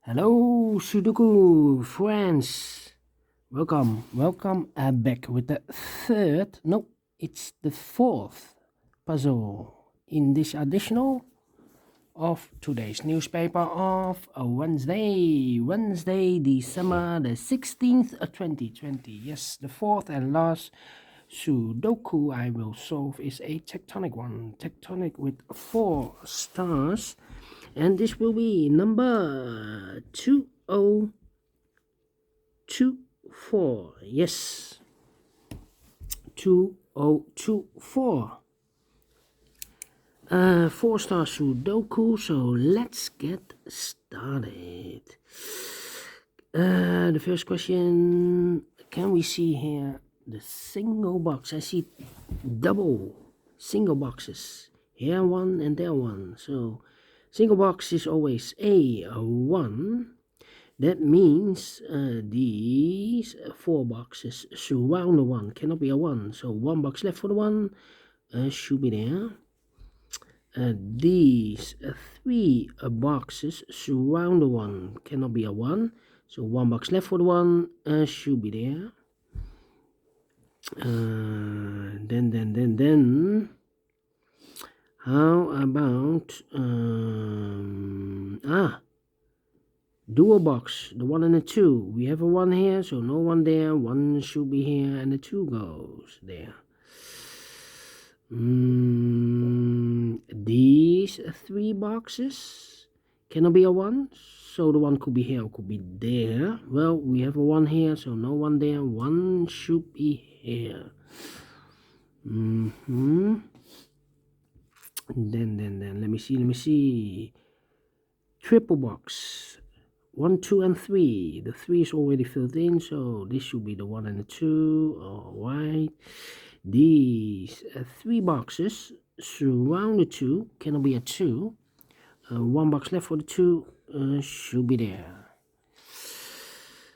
Hello, Sudoku friends. Welcome back with the third, no, it's the fourth puzzle in this additional of today's newspaper of Wednesday, December the 16th, 2020. Yes, the fourth and last Sudoku I will solve is a tectonic one, tectonic with 4 stars. And this will be number 2024. Yes, 2024. 4-star Sudoku. So let's get started. The first question. Can we see here the single box? I see double single boxes. Here one and there one. So single box is always A1. That means these 4 boxes surround the 1. Cannot be a 1. So 1 box left for the 1 should be there. These 3 boxes surround the 1. Cannot be a 1. So 1 box left for the 1 should be there. Then how about dual box, the 1 and the 2. We have a 1 here, so no 1 there. 1 should be here, and the 2 goes there. These 3 boxes cannot be a 1, so the 1 could be here, or could be there. Well, we have a 1 here, so no 1 there. 1 should be here. Then let me see. Triple box, 1, 2, and 3. The 3 is already filled in, so this should be the 1 and the 2. All right. These 3 boxes surround the 2. Cannot be a 2. 1 box left for the 2 should be there.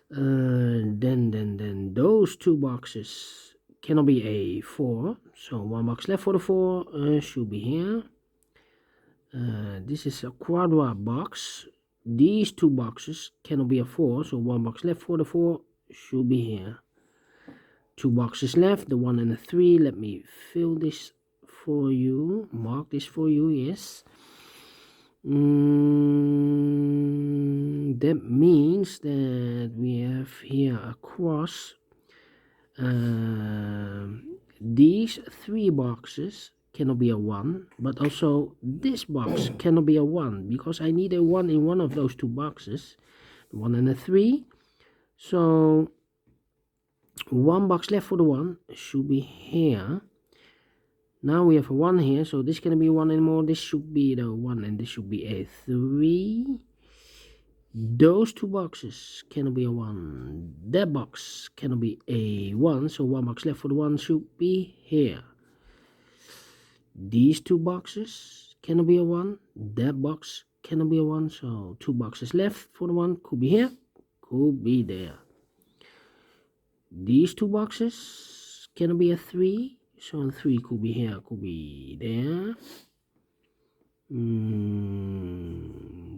Then those 2 boxes cannot be a 4, so 1 box left for the 4 should be here. This is a quadra box. These 2 boxes cannot be a 4, so 1 box left for the 4 should be here. 2 boxes left, the 1 and the 3. Let me fill this for you, mark this for you. Yes. That means that we have here a cross. These 3 boxes cannot be a 1, but also this box cannot be a 1, because I need a 1 in one of those 2 boxes, the 1 and the 3. So 1 box left for the 1 should be here. Now we have a 1 here, so this cannot be 1 anymore. This should be the 1, and this should be a 3. Those 2 boxes cannot be a 1. That box cannot be a 1, so 1 box left for the 1 should be here. These 2 boxes cannot be a 1. That box cannot be a 1, so 2 boxes left for the 1 could be here, could be there. These 2 boxes cannot be a 3, so the 3 could be here, could be there.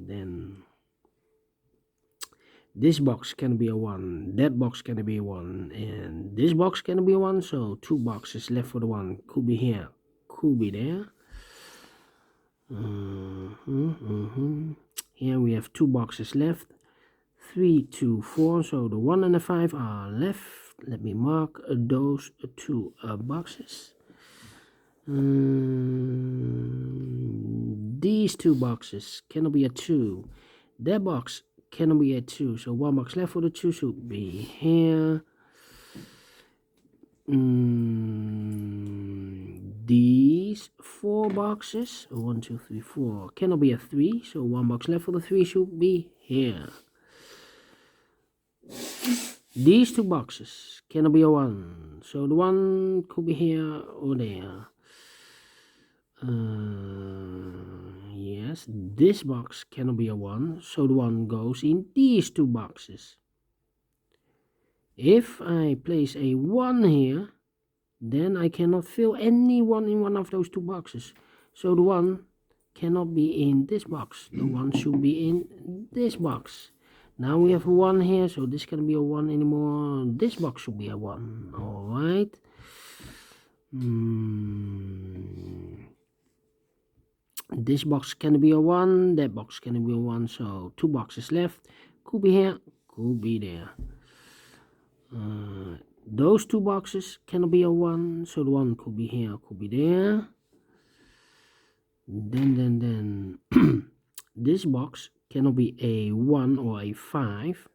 Then this box can be a 1, that box can be a 1, and this box can be a 1, so 2 boxes left for the 1 could be here, could be there. Here we have 2 boxes left, 3, 2, 4, so the 1 and the 5 are left. Let me mark those 2 boxes. These 2 boxes cannot be a 2. That box cannot be a 2, so 1 box left for the 2 should be here. These 4 boxes, 1, 2, 3, 4, cannot be a 3, so 1 box left for the 3 should be here. These 2 boxes cannot be a 1, so the 1 could be here or there. Yes, this box cannot be a 1, so the 1 goes in these 2 boxes. If I place a 1 here, then I cannot fill any 1 in one of those 2 boxes, so the 1 cannot be in this box. The 1 should be in this box. Now we have a 1 here, so this can be a 1 anymore. This box should be a 1. Alright. This box can be a 1. That box can be a 1. So 2 boxes left. Could be here, could be there. Those 2 boxes cannot be a 1. So the 1 could be here, could be there. Then this box cannot be a 1 or a 5.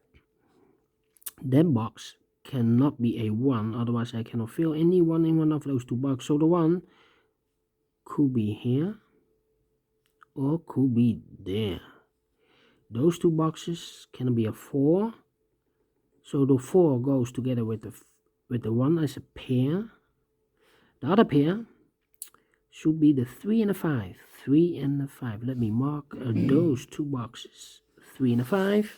That box cannot be a 1, otherwise I cannot fill any 1 in one of those 2 boxes. So the 1 could be here or could be there. Those 2 boxes cannot be a 4. So the 4 goes together with the 1 as a pair. The other pair should be the 3 and the 5. 3 and the 5. Let me mark those 2 boxes. 3 and a 5.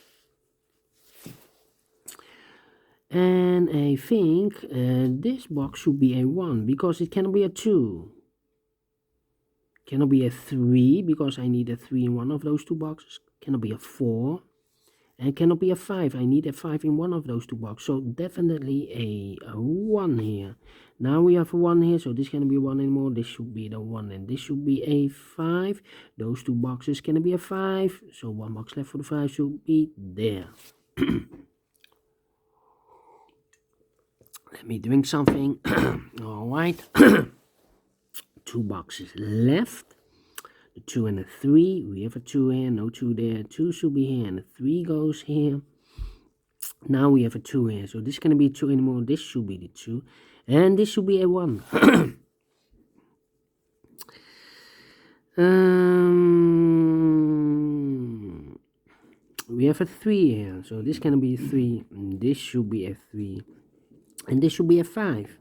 And I think this box should be a 1 because it cannot be a 2. Cannot be a 3 because I need a 3 in one of those 2 boxes. Cannot be a 4. And cannot be a 5. I need a 5 in one of those 2 boxes. So definitely a 1 here. Now we have a 1 here. So this cannot be a 1 anymore. This should be the 1. And this should be a 5. Those 2 boxes cannot be a 5. So 1 box left for the 5 should be there. Let me drink something. Alright. 2 boxes left. The 2 and the 3. We have a 2 here, no 2 there. 2 should be here, and the 3 goes here. Now we have a 2 here. So this is going to be 2 anymore. This should be the 2. And this should be a 1. We have a 3 here. So this can be a 3. This should be a 3. And this should be a 5.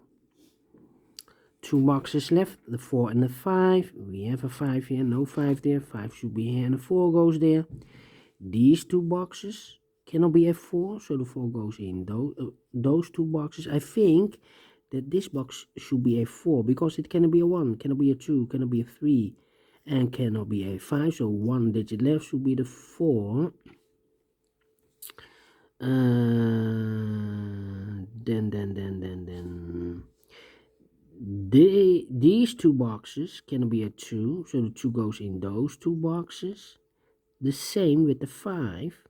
2 boxes left, the 4 and the 5. We have a 5 here, no 5 there. 5 should be here, and the 4 goes there. These 2 boxes cannot be a 4, so the 4 goes in those 2 boxes. I think that this box should be a 4 because it cannot be a 1, cannot be a 2, cannot be a 3, and cannot be a 5. So 1 digit left should be the 4. These 2 boxes cannot be a 2, so the 2 goes in those 2 boxes. The same with the 5.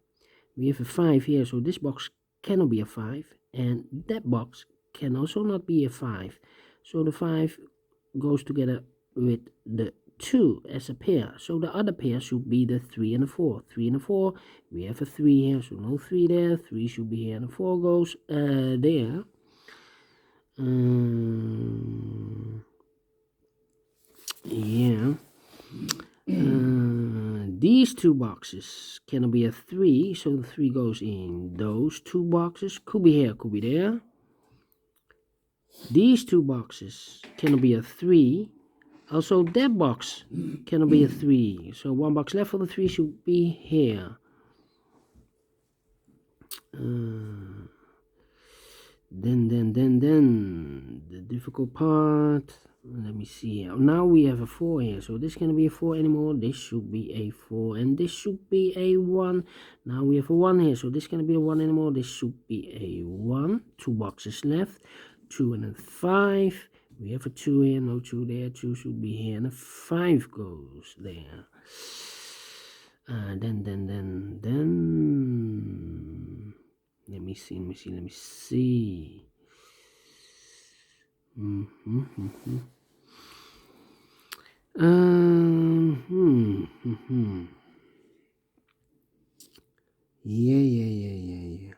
We have a 5 here, so this box cannot be a 5, and that box can also not be a 5. So the 5 goes together with the 2 as a pair. So the other pair should be the 3 and the 4. 3 and the 4. We have a 3 here, so no 3 there. 3 should be here, and the 4 goes there. Yeah. These 2 boxes cannot be a 3, so the 3 goes in those 2 boxes. Could be here, could be there. These 2 boxes cannot be a 3. Also, that box cannot be a 3. So 1 box left for the 3 should be here. Then the difficult part. Let me see here. Now we have a 4 here, so this can't be a 4 anymore. This should be a 4, and this should be a 1. Now we have a 1 here, so this can't be a 1 anymore. This should be a 1. 2 boxes left, 2 and a 5. We have a 2 here, no 2 there. 2 should be here, and a 5 goes there. Then. Let me see. Yeah.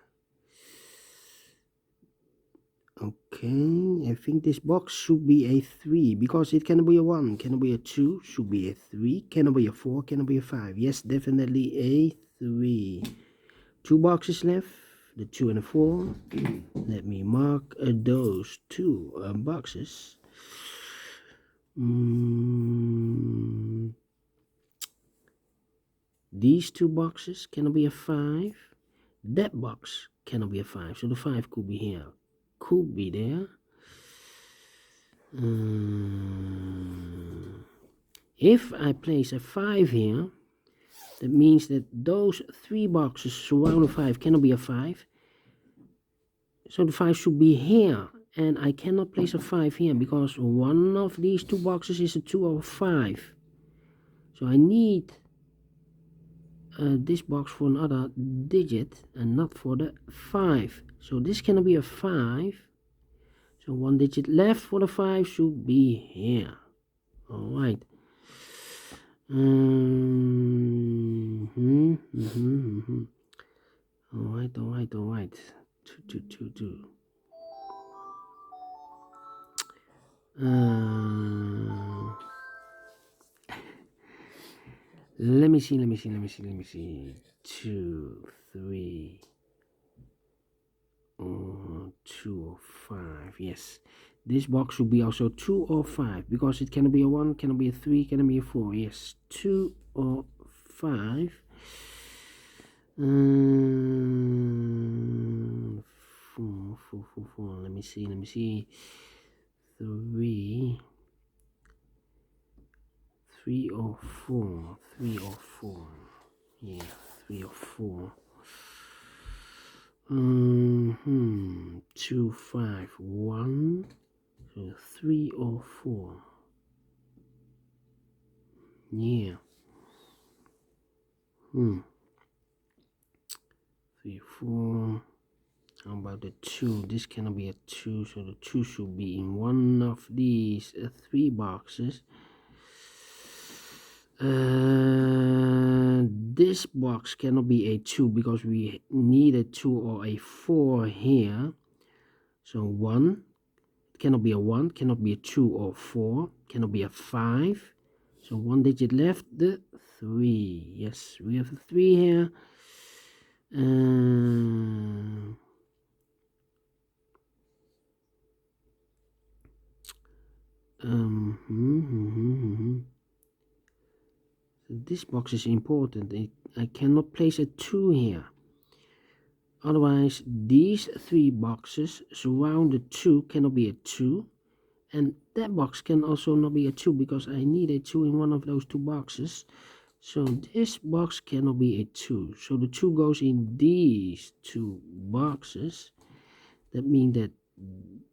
Okay, I think this box should be a 3 because it cannot be a 1, cannot be a 2, should be a 3, cannot be a 4, cannot be a 5. Yes, definitely a 3. 2 boxes left, the 2 and the 4. Let me mark those 2 boxes. These 2 boxes cannot be a 5. That box cannot be a 5, so the 5 could be here, could be there. If I place a 5 here, That means that those 3 boxes surrounding 5 cannot be a 5. So the 5 should be here. And I cannot place a 5 here because one of these 2 boxes is a 2 or a 5. So I need this box for another digit and not for the 5. So this cannot be a 5. So 1 digit left for the 5 should be here. Alright. Alright. 2. Let me see. 2, 3, 2 or 5. Yes, this box should be also 2 or 5 because it cannot be a 1, cannot be a 3, cannot be a 4. Yes, 2 or 5. 4. Let me see. 3 or 4. Yeah, 3 or 4. 2, 5, 1. So 3 or 4. Yeah. 3, 4. How about the 2? This cannot be a 2, so the 2 should be in one of these 3 boxes. This box cannot be a 2 because we need a 2 or a 4 here. So 1, it cannot be a 1, cannot be a 2 or 4, cannot be a 5. So 1 digit left, the 3. Yes, we have a 3 here. This box is important. I cannot place a 2 here. Otherwise, these 3 boxes surround the 2 cannot be a 2. And that box can also not be a 2 because I need a 2 in one of those 2 boxes. So this box cannot be a 2. So the 2 goes in these 2 boxes. That means that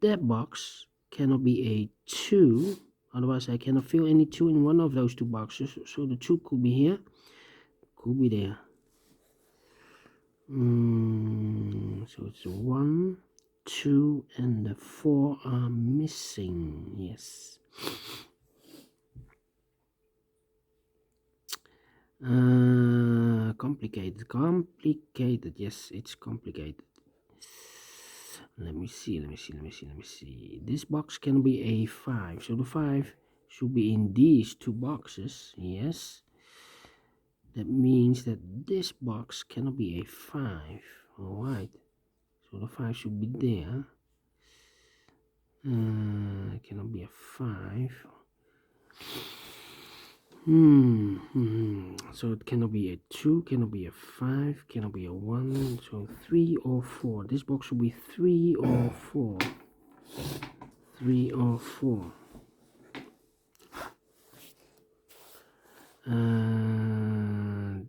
that box cannot be a 2. Otherwise, I cannot fill any 2 in one of those 2 boxes. So the 2 could be here, could be there. So it's 1, 2, and the 4 are missing. Yes. Complicated. Yes, it's complicated. Let me see. This box can be a 5. So the 5 should be in these 2 boxes. Yes. That means that this box cannot be a 5. Alright. So the 5 should be there. It cannot be a 5. So it cannot be a 2, cannot be a 5, cannot be a 1. So 3 or 4. This box should be 3 or 4. 3 or 4.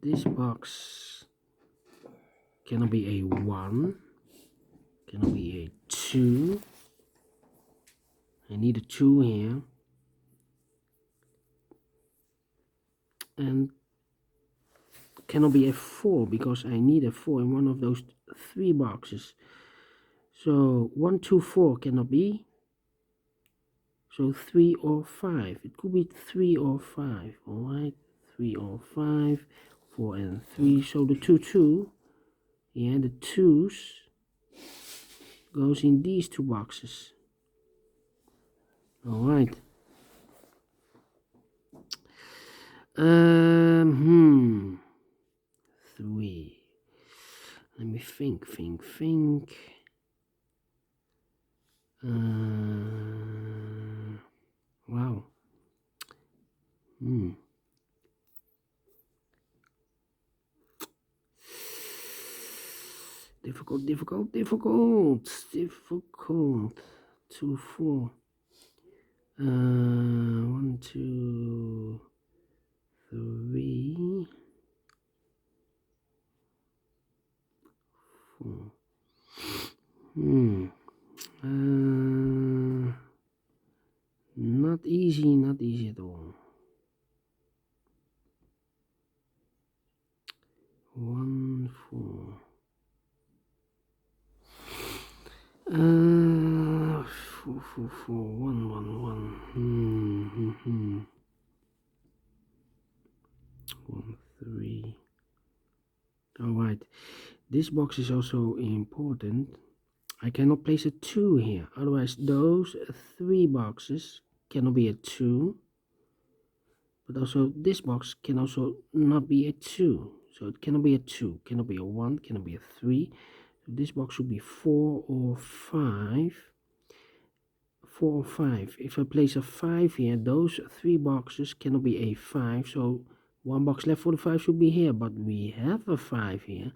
This box cannot be a 1, cannot be a 2. I need a 2 here. And cannot be a 4 because I need a 4 in one of those 3 boxes. So 1, 2, 4 cannot be. So 3 or 5. It could be 3 or 5. Alright. 3 or 5. 4 and 3. So the 2, 2. Yeah, the 2's goes in these 2 boxes. Alright. 3. Let me think. Wow. Difficult. 2, 4. 1, 2, 3. 4. Not easy at all. 1 4. 4 4 4 1 1 1. 1 3. All right. This box is also important. I cannot place a 2 here. Otherwise, those 3 boxes cannot be a 2. But also, this box can also not be a 2. So it cannot be a 2, cannot be a 1, cannot be a 3. So this box should be 4 or 5. 4 or 5. If I place a 5 here, those 3 boxes cannot be a 5. So 1 box left for the 5 should be here. But we have a 5 here.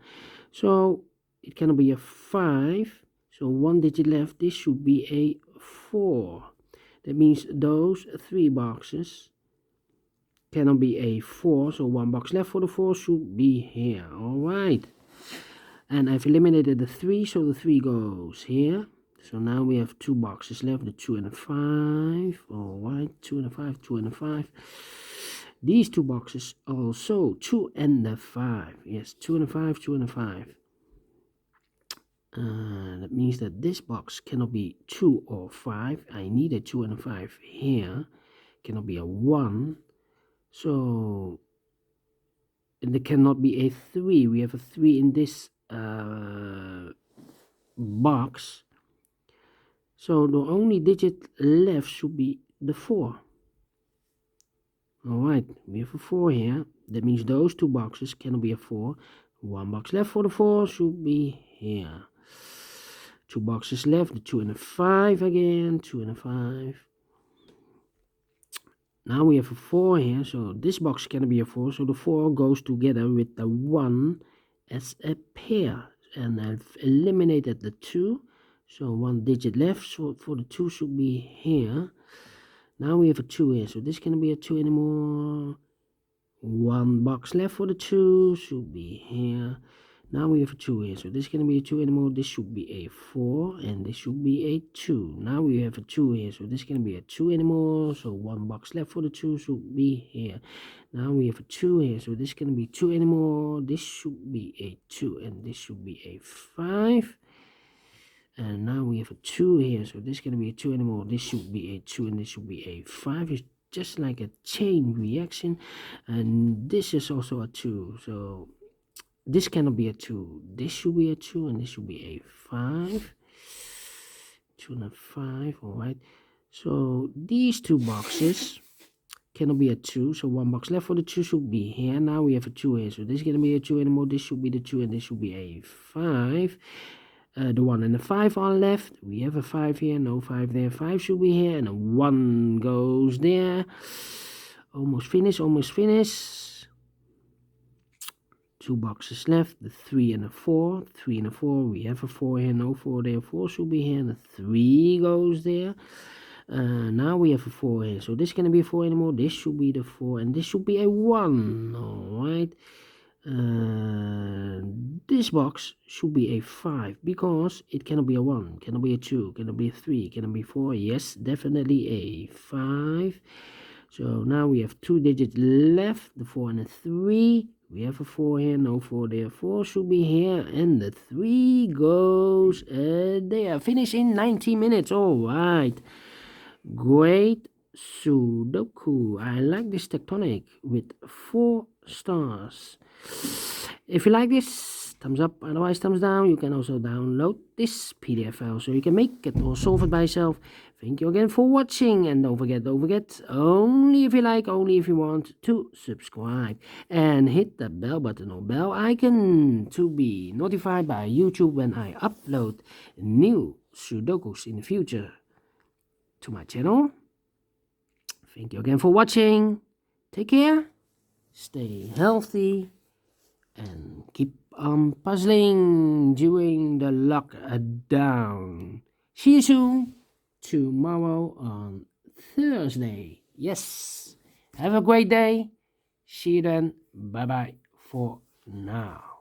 So it cannot be a 5. So 1 digit left. This should be a 4. That means those 3 boxes cannot be a 4. So 1 box left for the 4 should be here. Alright. And I've eliminated the 3. So the 3 goes here. So now we have 2 boxes left. The 2 and the 5. Alright. 2 and the 5. 2 and the 5. These 2 boxes also 2 and the 5. Yes. 2 and the 5. 2 and the 5. That means that this box cannot be 2 or 5. I need a 2 and a 5 here. Cannot be a 1. So, and there cannot be a 3. We have a 3 in this box. So the only digit left should be the 4. Alright, we have a 4 here. That means those 2 boxes cannot be a 4. 1 box left for the 4 should be here. 2 boxes left, the 2 and the 5 again, 2 and a 5. Now we have a 4 here, so this box cannot be a 4, so the 4 goes together with the 1 as a pair. And I've eliminated the 2, so 1 digit left, so for the 2 should be here. Now we have a 2 here, so this cannot be a 2 anymore. 1 box left for the 2 should be here. Now we have a 2 here, so this cannot be a 2 anymore. This should be a 4, and this should be a 2. Now we have a 2 here, so this cannot be a 2 anymore. So 1 box left for the 2 should be here. Now we have a 2 here, so this cannot be 2 anymore. This should be a 2, and this should be a 5. And now we have a 2 here, so this cannot be a 2 anymore. This should be a 2, and this should be a 5. It's just like a chain reaction. And this is also a 2, so this cannot be a 2. This should be a 2, and this should be a 5. 2 and a 5, alright. So these 2 boxes cannot be a 2. So 1 box left for the 2 should be here. Now we have a 2 here. So this cannot be a 2 anymore. This should be the 2, and this should be a 5. The 1 and the 5 are left. We have a 5 here. No 5 there. 5 should be here. And a 1 goes there. Almost finished. Almost finished. 2 boxes left, the 3 and the 4. 3 and the 4, we have a 4 here, no 4 there. 4 should be here, and the 3 goes there. Now we have a 4 here, so this cannot be a 4 anymore. This should be the 4, and this should be a 1. Alright. This box should be a 5, because it cannot be a 1, cannot be a 2, cannot be a 3, cannot be 4. Yes, definitely a 5. So now we have 2 digits left, the 4 and the 3. We have a 4 here, no 4 there. 4 should be here, and the 3 goes there. Finish in 90 minutes. All right. Great Sudoku. I like this Tectonic with 4 stars. If you like this, thumbs up. Otherwise, thumbs down. You can also download this PDF file so you can make it or solve it by yourself. Thank you again for watching, and don't forget, only if you like, only if you want, to subscribe and hit the bell button or bell icon to be notified by YouTube when I upload new Sudokus in the future to my channel. Thank you again for watching. Take care, stay healthy, and keep on puzzling during the lockdown. See you soon. Tomorrow on Thursday. Yes. Have a great day. See you then. Bye bye for now.